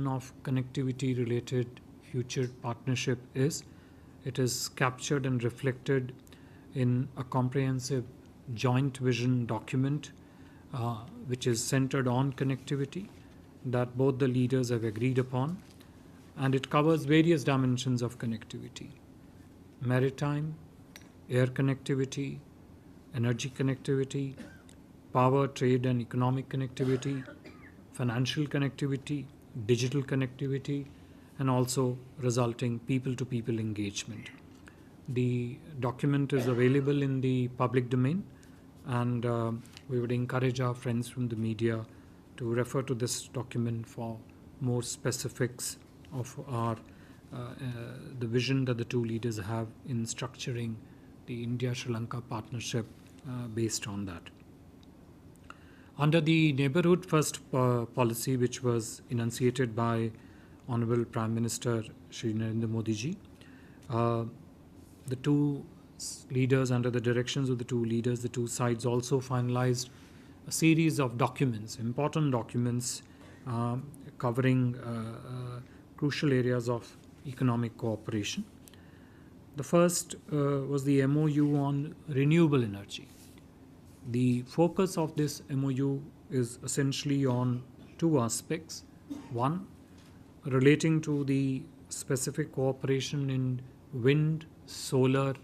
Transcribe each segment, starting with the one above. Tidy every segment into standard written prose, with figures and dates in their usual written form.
of connectivity related future partnership is. It is captured and reflected in a comprehensive joint vision document which is centered on connectivity that both the leaders have agreed upon, and it covers various dimensions of connectivity: maritime, air connectivity, energy connectivity, power, trade, and economic connectivity, financial connectivity, digital connectivity, and also resulting people to people engagement. The document is available in the public domain, and we would encourage our friends from the media to refer to this document for more specifics of the vision that the two leaders have in structuring the India-Sri Lanka partnership based on that. Under the Neighbourhood First policy, which was enunciated by Honourable Prime Minister Shri Narendra Modi ji, the two leaders, under the directions of the two leaders, the two sides also finalized a series of documents, important documents covering crucial areas of economic cooperation. The first was the MOU on renewable energy. The focus of this MOU is essentially on two aspects. One, relating to the specific cooperation in wind, solar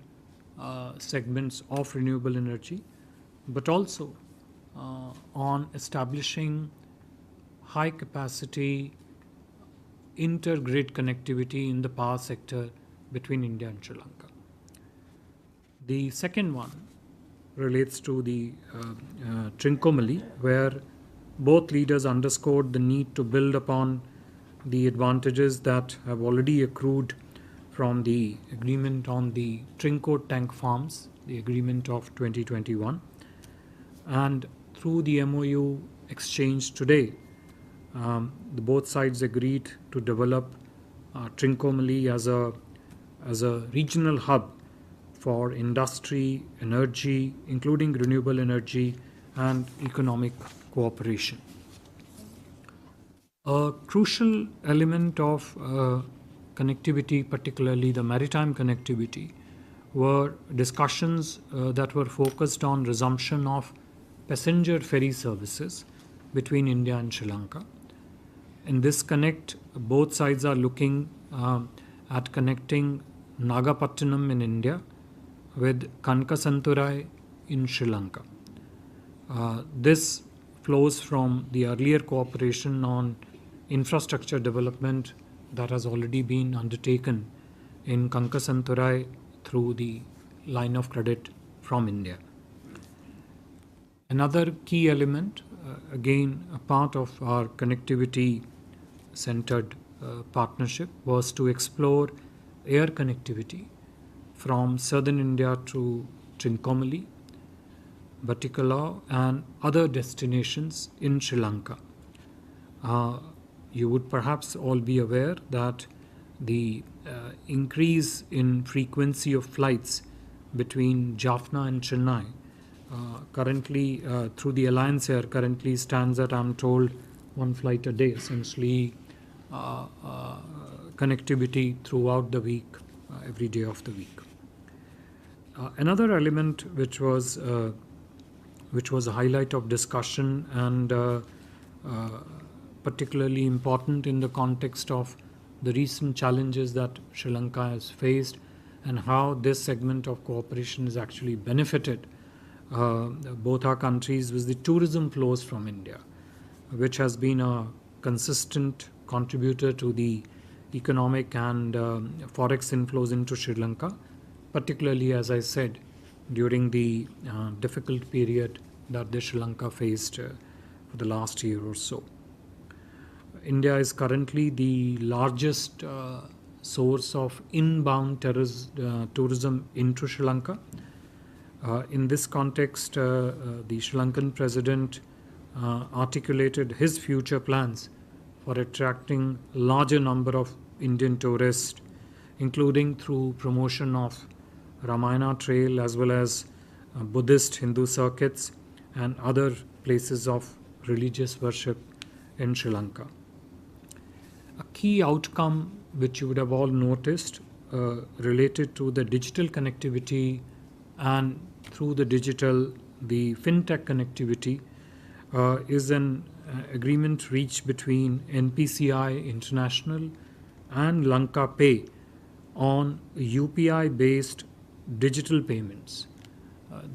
segments of renewable energy, but also on establishing high capacity intergrid connectivity in the power sector between India and Sri Lanka. The second one relates to the Trincomalee, where both leaders underscored the need to build upon the advantages that have already accrued from the agreement on the Trinco tank farms, the agreement of 2021. And through the MOU exchange today, the both sides agreed to develop Trincomalee as a regional hub for industry, energy, including renewable energy and economic cooperation. A crucial element of connectivity, particularly the maritime connectivity, were discussions that were focused on resumption of passenger ferry services between India and Sri Lanka. In this connect, both sides are looking at connecting Nagapattinam in India with Kankasanturai in Sri Lanka. This flows from the earlier cooperation on infrastructure development that has already been undertaken in Kankasanturai through the line of credit from India. Another key element, again a part of our connectivity centered partnership, was to explore air connectivity from southern India to Trincomalee, Batticaloa, and other destinations in Sri Lanka. You would perhaps all be aware that the increase in frequency of flights between Jaffna and Chennai currently through the Alliance Air currently stands at, I'm told, one flight a day, essentially connectivity throughout the week, every day of the week. Another element which was a highlight of discussion and particularly important in the context of the recent challenges that Sri Lanka has faced and how this segment of cooperation has actually benefited both our countries, was the tourism flows from India, which has been a consistent contributor to the economic and forex inflows into Sri Lanka, particularly, as I said, during the difficult period that the Sri Lanka faced for the last year or so. India is currently the largest source of inbound tourism into Sri Lanka. In this context, the Sri Lankan president articulated his future plans for attracting larger number of Indian tourists, including through promotion of Ramayana Trail as well as Buddhist Hindu circuits and other places of religious worship in Sri Lanka. A key outcome which you would have all noticed related to the digital connectivity and through the digital, the fintech connectivity is an agreement reached between NPCI International and Lanka Pay on UPI based digital payments.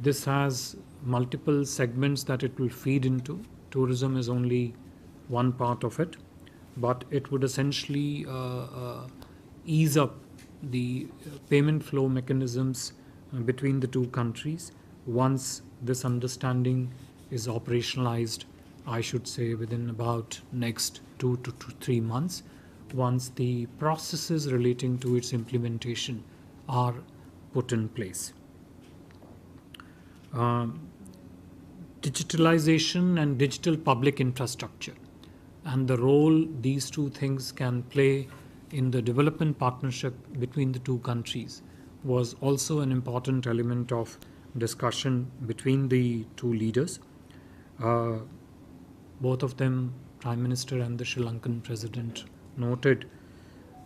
This has multiple segments that it will feed into. Tourism is only one part of it, but it would essentially ease up the payment flow mechanisms between the two countries once this understanding is operationalized, I should say within about next 2 to 3 months, once the processes relating to its implementation are put in place. Digitalization and digital public infrastructure and the role these two things can play in the development partnership between the two countries was also an important element of discussion between the two leaders. Both of them, Prime Minister and the Sri Lankan President, noted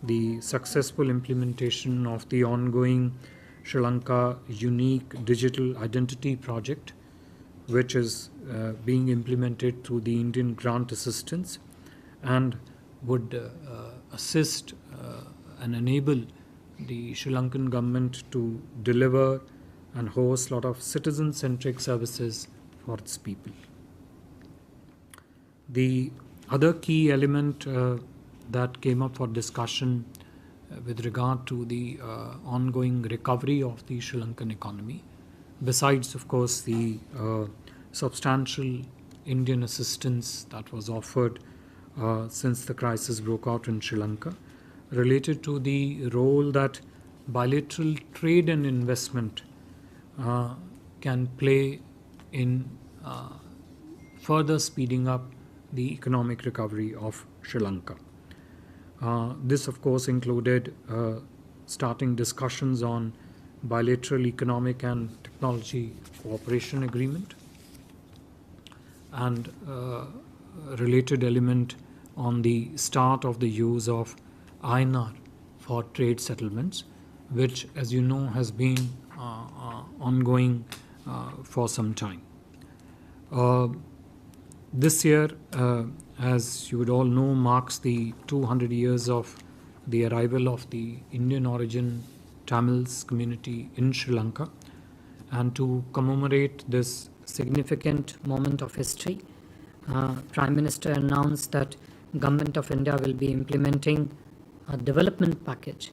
the successful implementation of the ongoing Sri Lanka Unique Digital Identity Project, which is being implemented through the Indian grant assistance and would assist and enable the Sri Lankan government to deliver and host a lot of citizen-centric services for its people. The other key element that came up for discussion with regard to the ongoing recovery of the Sri Lankan economy, besides, of course, the substantial Indian assistance that was offered since the crisis broke out in Sri Lanka, related to the role that bilateral trade and investment can play in further speeding up the economic recovery of Sri Lanka. This, of course, included starting discussions on bilateral economic and technology cooperation agreement and related element on the start of the use of INR for trade settlements, which, as you know, has been ongoing for some time. This year, as you would all know, marks the 200 years of the arrival of the Indian origin Tamils community in Sri Lanka. And to commemorate this significant moment of history, Prime Minister announced that Government of India will be implementing a development package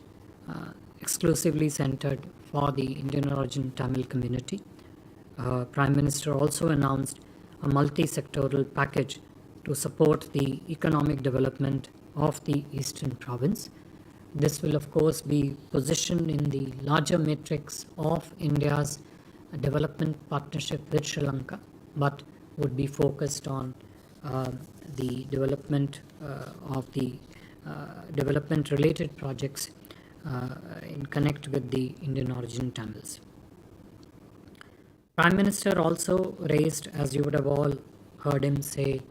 exclusively centered for the Indian origin Tamil community. Prime Minister also announced a multi-sectoral package to support the economic development of the Eastern Province. This will, of course, be positioned in the larger matrix of India's development partnership with Sri Lanka, but would be focused on the development of the development-related projects in connect with the Indian origin Tamils. Prime Minister also raised, as you would have all heard him say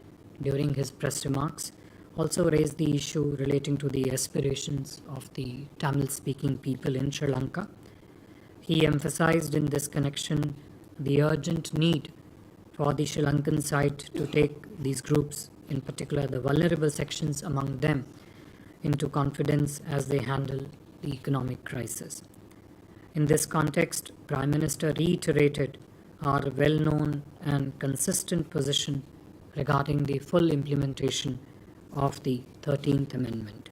during his press remarks, also raised the issue relating to the aspirations of the Tamil-speaking people in Sri Lanka. He emphasized in this connection the urgent need for the Sri Lankan side to take these groups, in particular the vulnerable sections among them, into confidence as they handle the economic crisis. In this context, Prime Minister reiterated our well-known and consistent position regarding the full implementation of the 13th Amendment.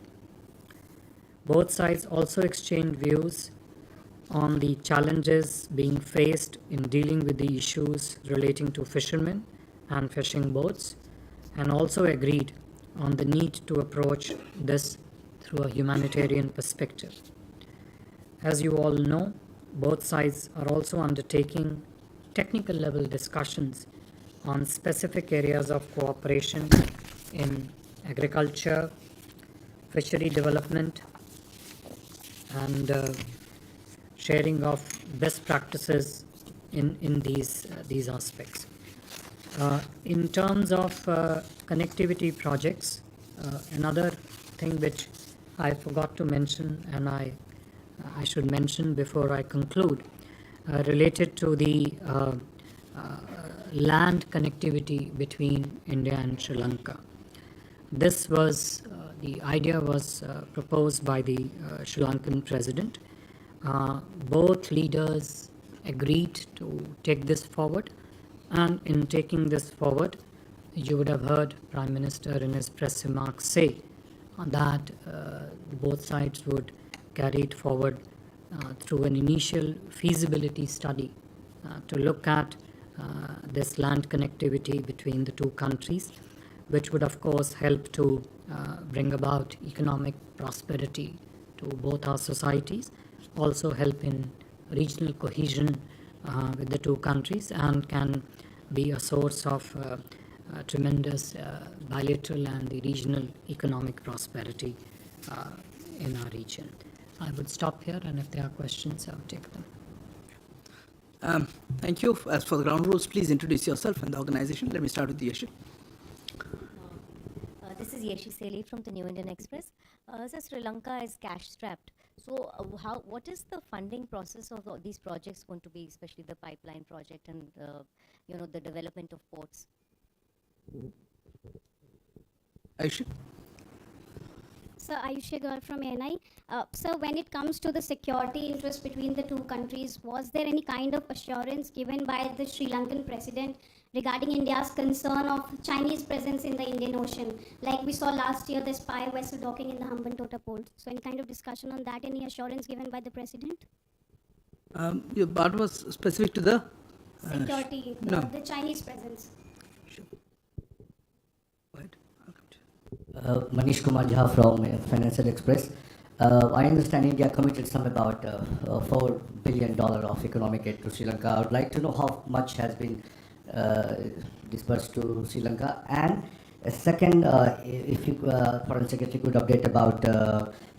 Both sides also exchanged views on the challenges being faced in dealing with the issues relating to fishermen and fishing boats, and also agreed on the need to approach this through a humanitarian perspective. As you all know, both sides are also undertaking technical level discussions on specific areas of cooperation in agriculture, fishery development, and sharing of best practices in these aspects. In terms of connectivity projects, another thing which I forgot to mention, and I should mention before I conclude, related to the land connectivity between India and Sri Lanka. This was, the idea was proposed by the Sri Lankan president. Both leaders agreed to take this forward, and in taking this forward, you would have heard Prime Minister in his press remarks say that both sides would carry it forward through an initial feasibility study to look at this land connectivity between the two countries, which would of course help to bring about economic prosperity to both our societies, also help in regional cohesion with the two countries, and can be a source of tremendous bilateral and the regional economic prosperity in our region. I would stop here, and if there are questions, I'll take them. Thank you. As for the ground rules, please introduce yourself and the organization. Let me start with Yeshi. This is Yeshi Seli from the New Indian Express. So Sri Lanka is cash-strapped. So what is the funding process of these projects going to be, especially the pipeline project and the development of ports? Ayushi? So Ayushi Gaur from ANI. So when it comes to the security interest between the two countries, was there any kind of assurance given by the Sri Lankan president regarding India's concern of Chinese presence in the Indian Ocean? Like we saw last year, the spy vessel docking in the Hambantota port. So any kind of discussion on that, any assurance given by the president? Your part was specific to the Security, no. the Chinese presence. Sure. Go ahead. Manish Kumar Jha from Financial Express. I understand India committed some about $4 billion of economic aid to Sri Lanka. I would like to know how much has been disbursed to Sri Lanka. And second, if you, Foreign Secretary, could update about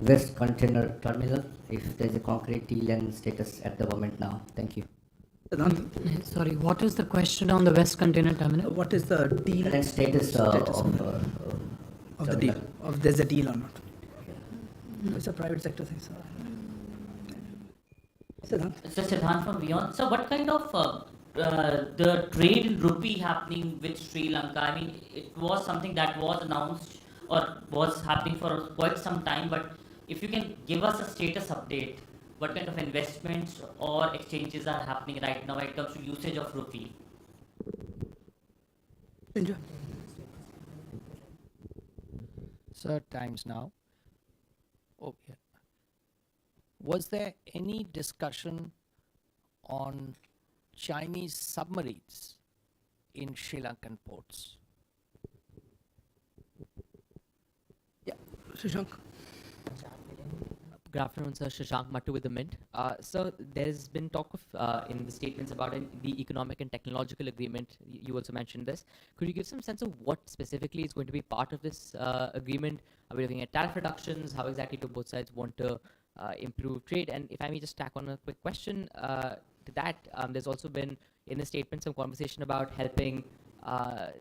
West Container Terminal, if there is a concrete deal and status at the moment now. Thank you. Sorry, what is the question on the West Container Terminal? What is the deal? Current status of the deal? If there's a deal or not? It's a private sector thing. Siddhant? So Siddhant from Beyond. So what kind of the trade in rupee happening with Sri Lanka? I mean, it was something that was announced or was happening for quite some time, but if you can give us a status update, what kind of investments or exchanges are happening right now when it comes to usage of rupee? Enjoy. Sir, times now. Oh, yeah. Was there any discussion on Chinese submarines in Sri Lankan ports? Yeah, Shashank. Good afternoon, sir. Shashank Mattu with the Mint. So there's been talk of, in the statements about the economic and technological agreement. You also mentioned this. Could you give some sense of what specifically is going to be part of this agreement? Are we looking at tariff reductions? How exactly do both sides want to improve trade? And if I may just tack on a quick question to that, there's also been in the statement some conversation about helping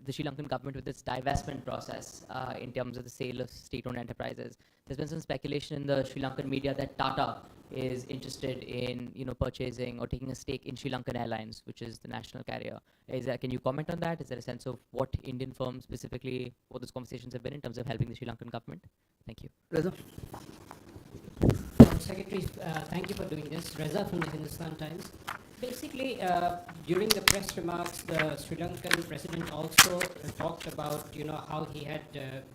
the Sri Lankan government with its divestment process in terms of the sale of state-owned enterprises. There's been some speculation in the Sri Lankan media that Tata is interested in, purchasing or taking a stake in Sri Lankan Airlines, which is the national carrier. Can you comment on that? Is there a sense of what Indian firms specifically, what those conversations have been in terms of helping the Sri Lankan government? Thank you. Reza? Secretary, thank you for doing this. Reza from the Hindustan Times. Basically, during the press remarks, the Sri Lankan president also talked about, how he had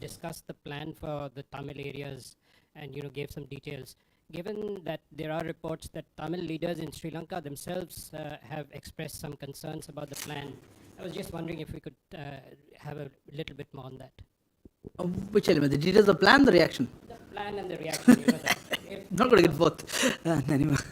discussed the plan for the Tamil areas and, gave some details. Given that there are reports that Tamil leaders in Sri Lanka themselves have expressed some concerns about the plan, I was just wondering if we could have a little bit more on that. Which element? The details of the plan, the reaction? The plan and the reaction, Not going to get both. Nanima.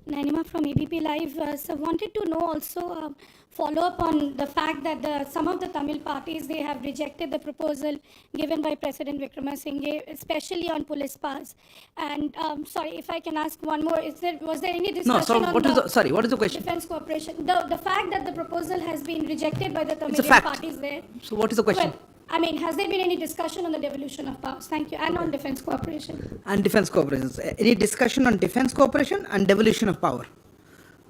Nanima from ABP Live. So wanted to know also follow up on the fact that some of the Tamil parties, they have rejected the proposal given by President Vikramasinghe, especially on police pass. And sorry, if I can ask one more, was there any discussion on what is the question? defense cooperation? The fact that the proposal has been rejected by the Tamilian parties there. So what is the question? Well, I mean, has there been any discussion on the devolution of powers? Thank you. And on defense cooperation. And defense cooperation. Any discussion on defense cooperation and devolution of power?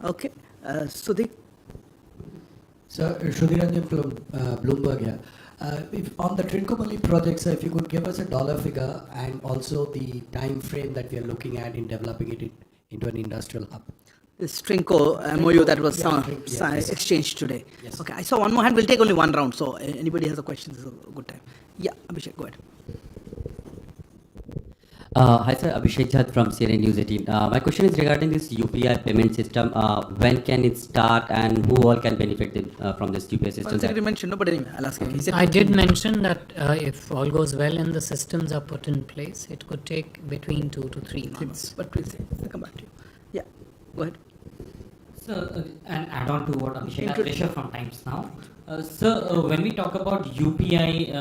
Okay. Sudhir? Sir, Sudhiranjan from Bloomberg here. If on the Trincomalee project, sir, if you could give us a dollar figure and also the time frame that we are looking at in developing it into an industrial hub. This Trinco MOU that was yes. exchanged today. Yes. Okay, I saw one more hand. We'll take only one round. So anybody has a question, this is a good time. Yeah, Abhishek, go ahead. Hi sir, Abhishek Jhat from CNN News 18. My question is regarding this UPI payment system. When can it start and who all can benefit from this UPI system? Secretary mentioned, no, but anyway, I'll ask him. I did mention that if all goes well and the systems are put in place, it could take between 2 to 3 months. But please, I'll come back to you. Yeah, go ahead. So, and add on to what Abhishek has mentioned from Times Now. When we talk about UPI,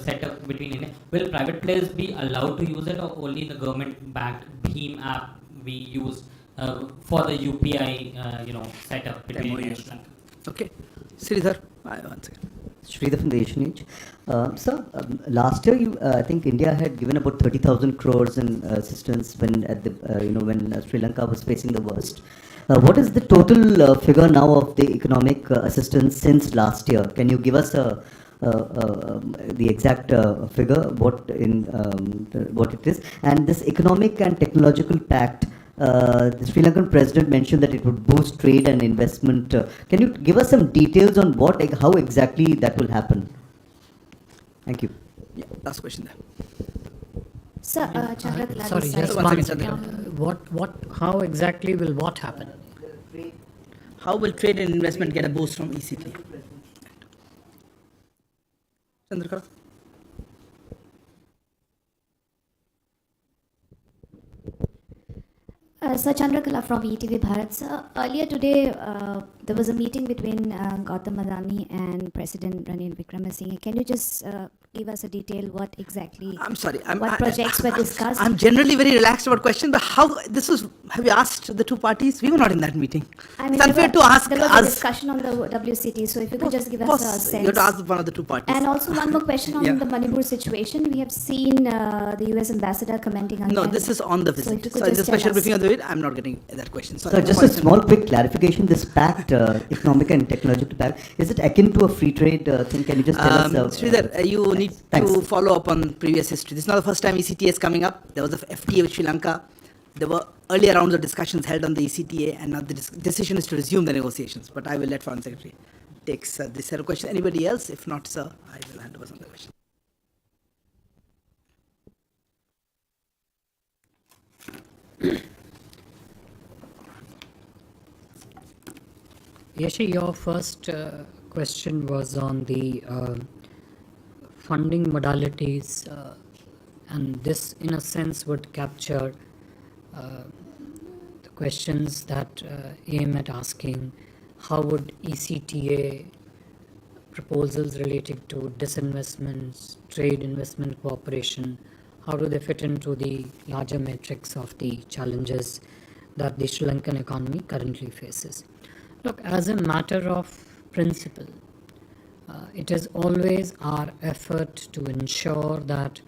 setup between India, will private players be allowed to use it, or only the government-backed Bhim app we use for the UPI, setup between India and Sri Lanka? Okay, Sridhar, one second. Sridhar from the Asian Age. Sir, last year, I think India had given about 30,000 crores in assistance when when Sri Lanka was facing the worst. What is the total figure now of the economic assistance since last year? Can you give us the exact figure, what it is? And this economic and technological pact, the Sri Lankan president mentioned that it would boost trade and investment. Can you give us some details on how exactly that will happen? Thank you. Yeah, last question there. Sir, Chandra Sorry, just one second. How exactly will what happen? How will trade and investment get a boost from ECT? Chandrakala? Sir Chandrakala from ETV Bharat. Sir, earlier today there was a meeting between Gautam Adani and President Ranil Wickremesinghe. Can you just give us a detail what exactly? I'm sorry. What projects were discussed? I'm generally very relaxed about questions, but how this was? Have you asked the two parties? We were not in that meeting. I mean, it's unfair to ask there was us. a discussion on the WCT, so if you could just give us a sense. You have to ask one of the two parties. And also one more question on the Manipur situation. We have seen the US ambassador commenting on No, Canada. this is on the visit. So, the special briefing on the visit, I'm not getting that question. So just a small quick clarification. This pact, economic and technological pact, is it akin to a free trade thing? Can you just tell us? Sridhar, you need to follow up on previous history. This is not the first time ECTA is coming up. There was the FTA with Sri Lanka. There were earlier rounds of discussions held on the ECTA, and now the decision is to resume the negotiations. But I will let Foreign Secretary take this set of questions. Anybody else? If not, sir, I will hand over some of the questions. Yeshi, your first question was on the funding modalities, and this in a sense would capture the questions that aim at asking how would ECTA proposals related to disinvestments, trade investment cooperation, how do they fit into the larger matrix of the challenges that the Sri Lankan economy currently faces. Look, as a matter of principle, it is always our effort to ensure that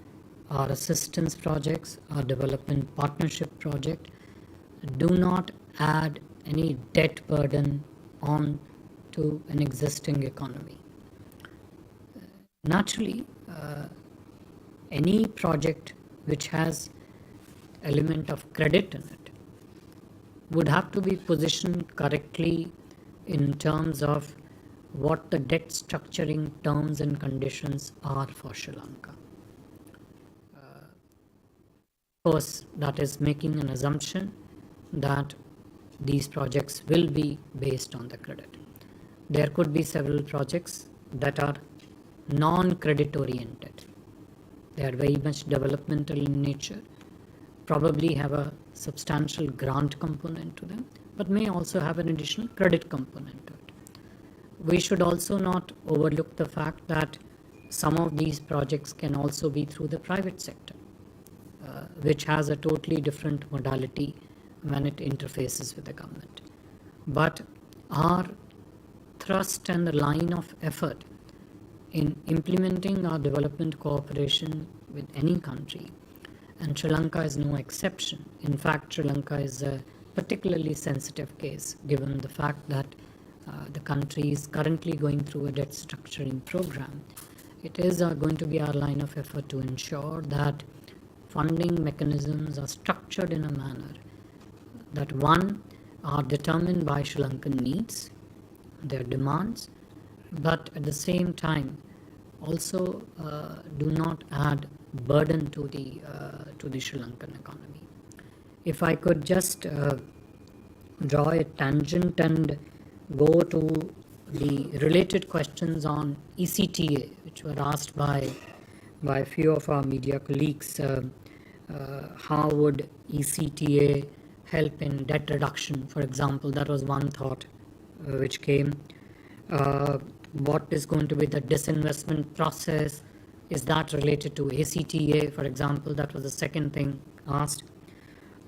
our assistance projects, our development partnership project, do not add any debt burden on to an existing economy. Naturally, any project which has element of credit in it would have to be positioned correctly in terms of what the debt structuring terms and conditions are for Sri Lanka. Of course, that is making an assumption that these projects will be based on the credit. There could be several projects that are non-credit oriented. They are very much developmental in nature, probably have a substantial grant component to them, but may also have an additional credit component to it. We should also not overlook the fact that some of these projects can also be through the private sector, which has a totally different modality when it interfaces with the government. But our thrust and the line of effort in implementing our development cooperation with any country, and Sri Lanka is no exception. In fact, Sri Lanka is a particularly sensitive case given the fact that the country is currently going through a debt structuring program. It is going to be our line of effort to ensure that funding mechanisms are structured in a manner that, one, are determined by Sri Lankan needs, their demands, but at the same time also do not add burden to the Sri Lankan economy. If I could just draw a tangent and go to the related questions on ECTA, which were asked by a few of our media colleagues. How would ECTA help in debt reduction, for example? That was one thought which came. What is going to be the disinvestment process? Is that related to ACTA, for example? That was the second thing asked.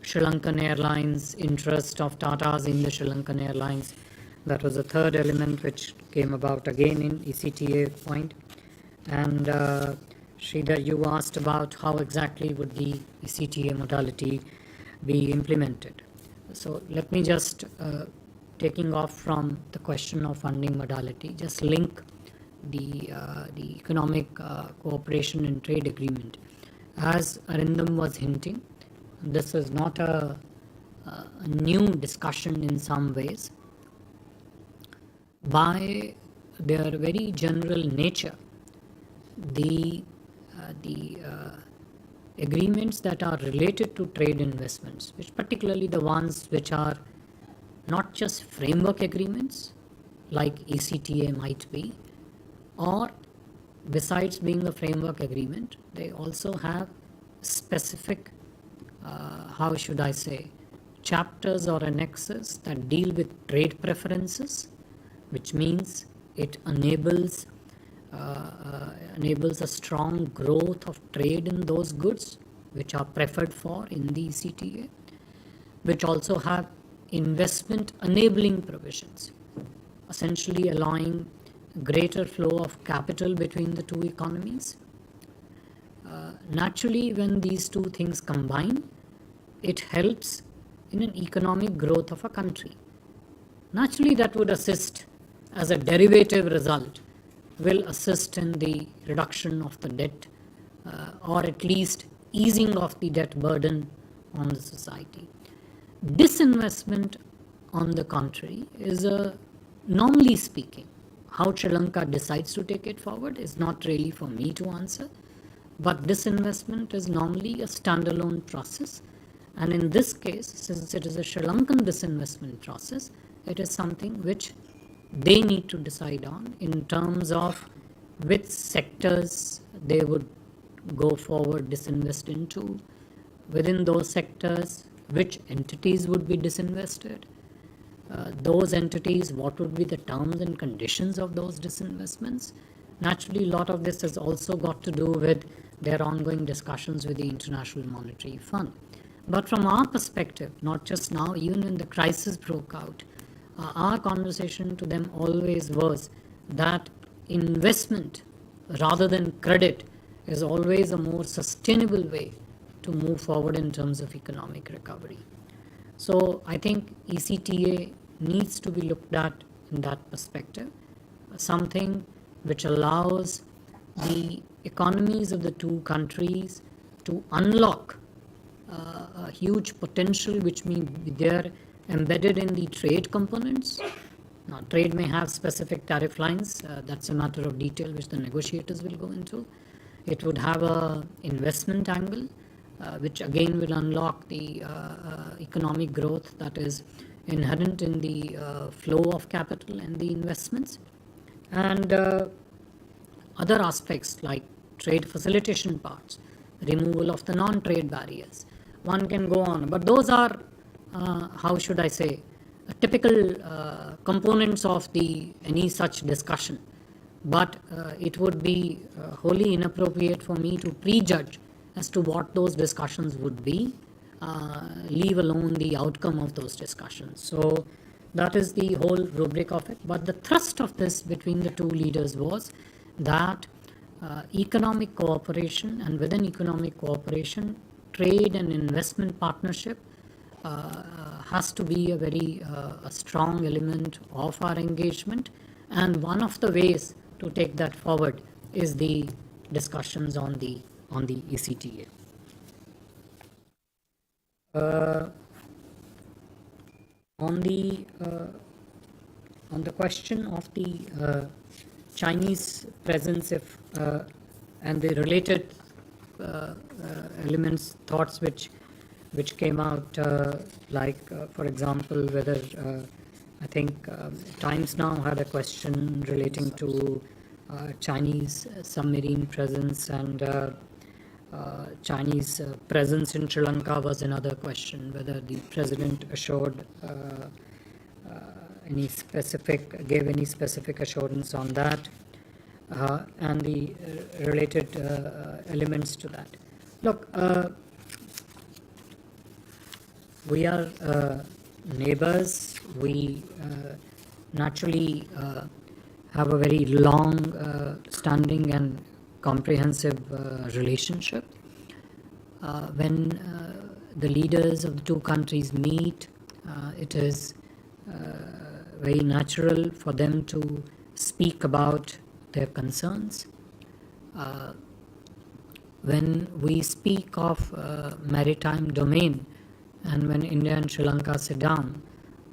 Sri Lankan Airlines, interest of Tata's in the Sri Lankan Airlines. That was the third element which came about again in ECTA point. And Sridhar, you asked about how exactly would the ECTA modality be implemented. So let me just, taking off from the question of funding modality, just link the economic cooperation and trade agreement. As Arindam was hinting, this is not a new discussion in some ways. By their very general nature, the agreements that are related to trade investments, which particularly the ones which are not just framework agreements like ECTA might be, or besides being a framework agreement, they also have specific, how should I say, chapters or annexes that deal with trade preferences, which means it enables a strong growth of trade in those goods which are preferred for in the ECTA, which also have investment enabling provisions, essentially allowing greater flow of capital between the two economies. Naturally, when these two things combine, it helps in an economic growth of a country. Naturally, that would assist as a derivative result, will assist in the reduction of the debt, or at least easing of the debt burden on the society. Disinvestment, on the contrary, is normally speaking, how Sri Lanka decides to take it forward is not really for me to answer, but disinvestment is normally a standalone process, and in this case, since it is a Sri Lankan disinvestment process, it is something which they need to decide on in terms of which sectors they would go forward disinvest into, within those sectors which entities would be disinvested, those entities, what would be the terms and conditions of those disinvestments. Naturally, a lot of this has also got to do with their ongoing discussions with the International Monetary Fund. But from our perspective, not just now, even when the crisis broke out, our conversation to them always was that investment rather than credit is always a more sustainable way to move forward in terms of economic recovery. So I think ECTA needs to be looked at in that perspective, something which allows the economies of the two countries to unlock a huge potential, which means they're embedded in the trade components. Now, trade may have specific tariff lines. That's a matter of detail which the negotiators will go into. It would have an investment angle, which again will unlock the economic growth that is inherent in the flow of capital and the investments. And other aspects like trade facilitation parts, removal of the non-trade barriers. One can go on, but those are, how should I say, typical components of any such discussion. But it would be wholly inappropriate for me to prejudge as to what those discussions would be, leave alone the outcome of those discussions. So that is the whole rubric of it. But the thrust of this between the two leaders was that economic cooperation, and within economic cooperation, trade and investment partnership has to be a very a strong element of our engagement. And one of the ways to take that forward is the discussions on the ECTA. On the question of the Chinese presence, if and the related elements, thoughts which came out, for example, whether I think Times Now had a question relating to Chinese submarine presence, and Chinese presence in Sri Lanka was another question, whether the president assured gave any specific assurance on that, and the related elements to that. Look, we are neighbors. We naturally have a very long standing and comprehensive relationship. When the leaders of the two countries meet, it is very natural for them to speak about their concerns. When we speak of maritime domain, and when India and Sri Lanka sit down,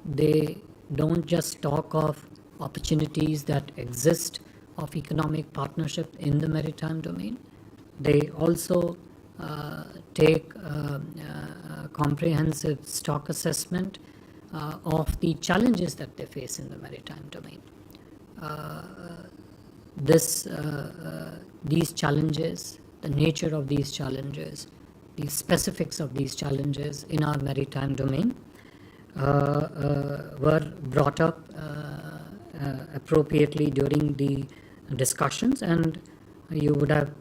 they don't just talk of opportunities that exist of economic partnership in the maritime domain. They also take a comprehensive stock assessment of the challenges that they face in the maritime domain. These challenges, the nature of these challenges, the specifics of these challenges in our maritime domain were brought up appropriately during the discussions, and you would have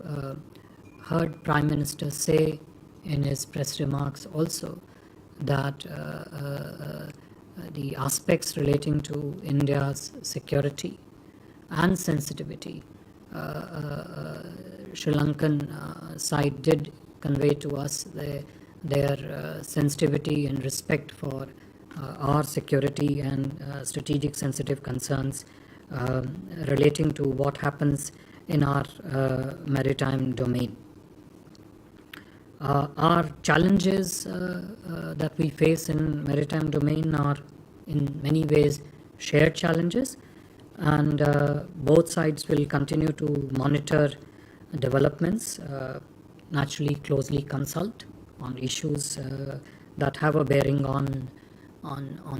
heard Prime Minister say in his press remarks also that the aspects relating to India's security and sensitivity, Sri Lankan side did convey to us their sensitivity and respect for our security and strategic sensitive concerns relating to what happens in our maritime domain. Our challenges that we face in maritime domain are in many ways shared challenges, and both sides will continue to monitor developments, naturally closely consult on issues that have a bearing on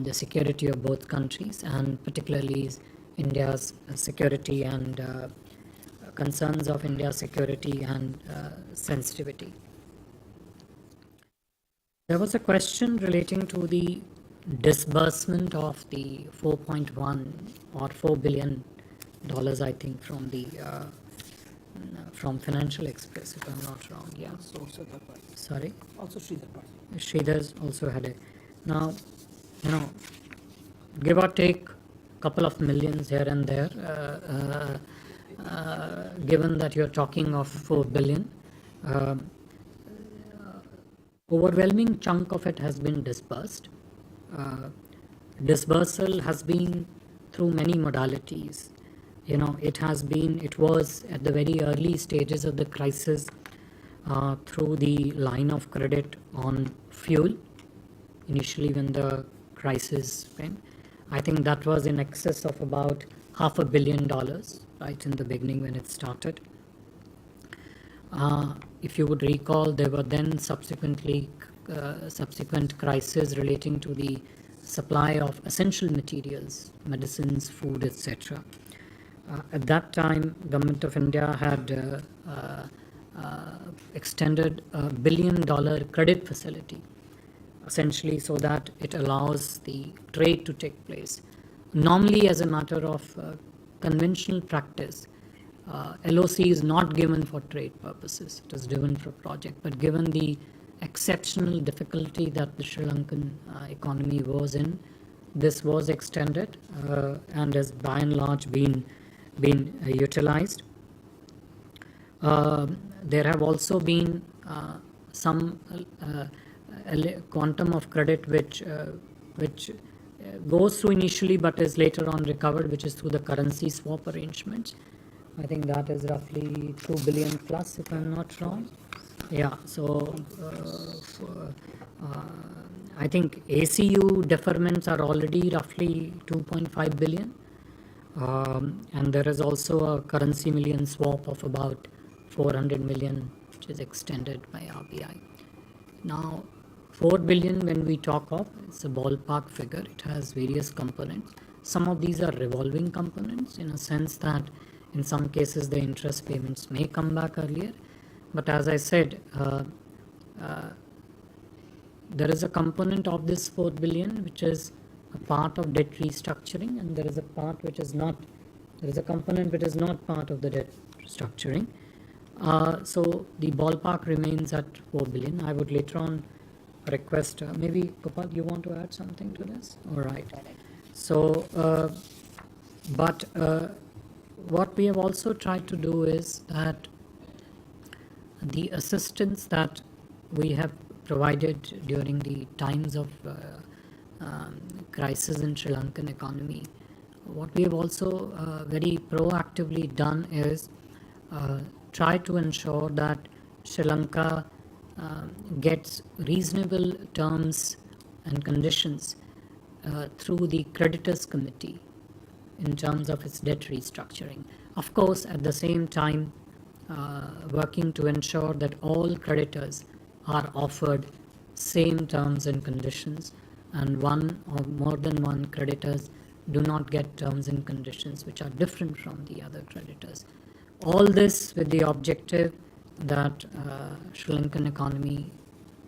the security of both countries, and particularly India's security and concerns of India's security and sensitivity. There was a question relating to the disbursement of the 4.1 or $4 billion, I think, from the from Financial Express, if I'm not wrong. Yeah. Also Sorry. Also Sridhar. Sridhar's also had a. Now, give or take couple of millions here and there, given that you're talking of 4 billion. Overwhelming chunk of it has been disbursed. Disbursal has been through many modalities. It was at the very early stages of the crisis through the line of credit on fuel, initially when the crisis came. I think that was in excess of about $500 million, right in the beginning when it started. If you would recall, there were then subsequent crises relating to the supply of essential materials, medicines, food, etc. At that time, Government of India had extended $1 billion credit facility, essentially so that it allows the trade to take place. Normally, as a matter of conventional practice, LOC is not given for trade purposes, it is given for project. But given the exceptional difficulty that the Sri Lankan economy was in, this was extended and has by and large been utilized. there have also been some quantum of credit which goes through initially but is later on recovered, which is through the currency swap arrangements. I think that is roughly 2 billion plus, if I'm not wrong. Yeah, so I think ACU deferments are already roughly 2.5 billion. And there is also a currency million swap of about 400 million, which is extended by RBI. Now, 4 billion, when we talk of, it's a ballpark figure. It has various components. Some of these are revolving components in a sense that in some cases the interest payments may come back earlier. But as I said, there is a component of this 4 billion which is a part of debt restructuring, and there is a part which is not, there is a component which is not part of the debt restructuring. So the ballpark remains at 4 billion. I would later on request, maybe Gopal, you want to add something to this? All right. So, what we have also tried to do is that the assistance that we have provided during the times of crisis in Sri Lankan economy, what we have also very proactively done is try to ensure that Sri Lanka gets reasonable terms and conditions through the creditors committee in terms of its debt restructuring. Of course, at the same time, working to ensure that all creditors are offered same terms and conditions, and one or more than one creditors do not get terms and conditions which are different from the other creditors. All this with the objective that Sri Lankan economy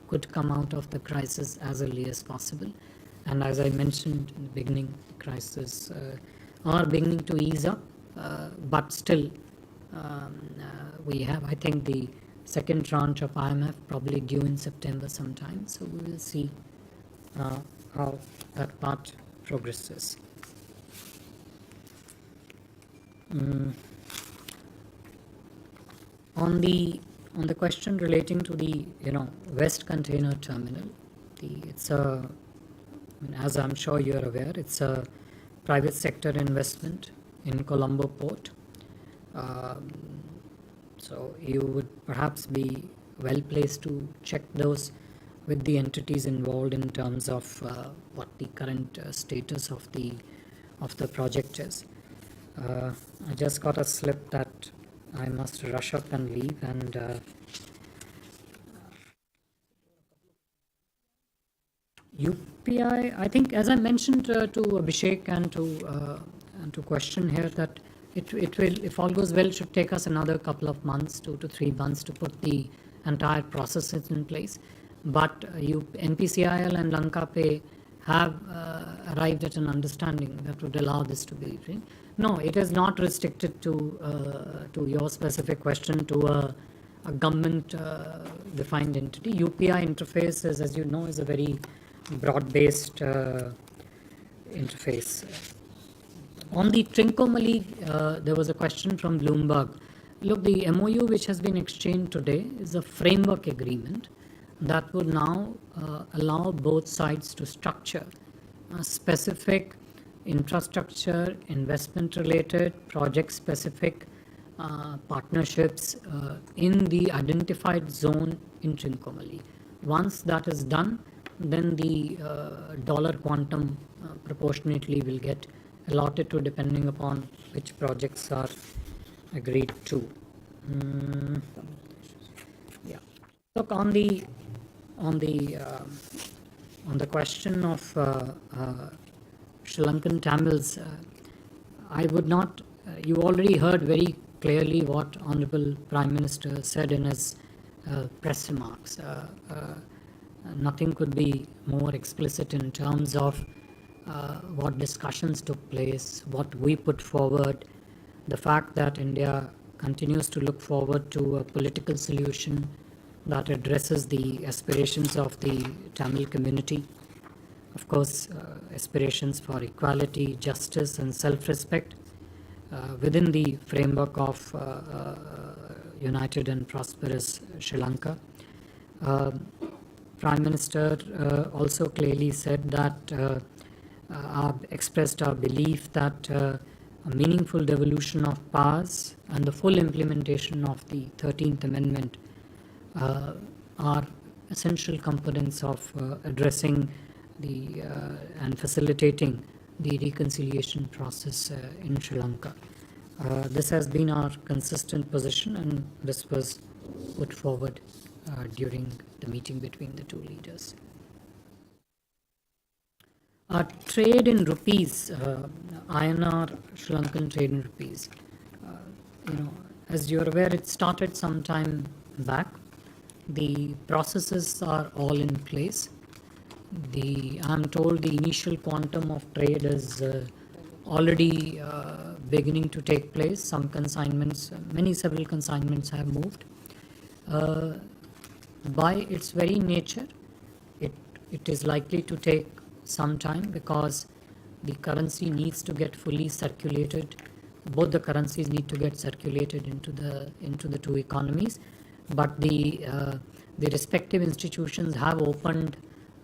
could come out of the crisis as early as possible. And as I mentioned in the beginning, the crisis are beginning to ease up, but still we have, I think, the second tranche of IMF probably due in September sometime. So we will see how that part progresses. On the question relating to the West Container Terminal, it's a, as I'm sure you're aware, it's a private sector investment in Colombo Port. So you would perhaps be well placed to check those with the entities involved in terms of what the current status of the project is. I just got a slip that I must rush up and leave, and UPI, I think, as I mentioned to Abhishek and to question here, that it will, if all goes well, should take us another couple of months, 2 to 3 months, to put the entire processes in place. But NPCIL and Lanka Pay have arrived at an understanding that would allow this to be. No, it is not restricted to your specific question to a government defined entity. UPI interface is, as you know, is a very broad-based interface. On the Trincomalee, there was a question from Bloomberg. Look, the MOU which has been exchanged today is a framework agreement that would now allow both sides to structure specific infrastructure, investment-related, project-specific partnerships in the identified zone in Trincomalee. Once that is done, then the dollar quantum proportionately will get allotted to, depending upon which projects are agreed to. Yeah. Look, on the question of Sri Lankan Tamils, I would not. You already heard very clearly what Honorable Prime Minister said in his press remarks. Nothing could be more explicit in terms of what discussions took place, what we put forward, the fact that India continues to look forward to a political solution that addresses the aspirations of the Tamil community. Of course, aspirations for equality, justice, and self-respect within the framework of united and prosperous Sri Lanka. Prime Minister also clearly said that expressed our belief that a meaningful devolution of powers and the full implementation of the 13th Amendment are essential components of addressing the and facilitating the reconciliation process in Sri Lanka. This has been our consistent position, and this was put forward during the meeting between the two leaders. Trade in rupees, INR Sri Lankan trade in rupees. As you're aware, it started some time back. The processes are all in place. I'm told the initial quantum of trade is already beginning to take place. Some consignments, several consignments have moved. By its very nature, it is likely to take some time because the currency needs to get fully circulated. Both the currencies need to get circulated into the two economies, but the respective institutions have opened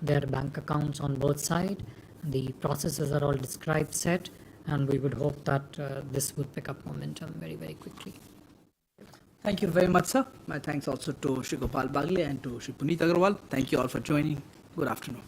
their bank accounts on both sides. The processes are all described, set, and we would hope that this would pick up momentum very, very quickly. Thank you very much, sir. My thanks also to Shri Gopal Bagle and to Shri Puneet Agarwal. Thank you all for joining. Good afternoon.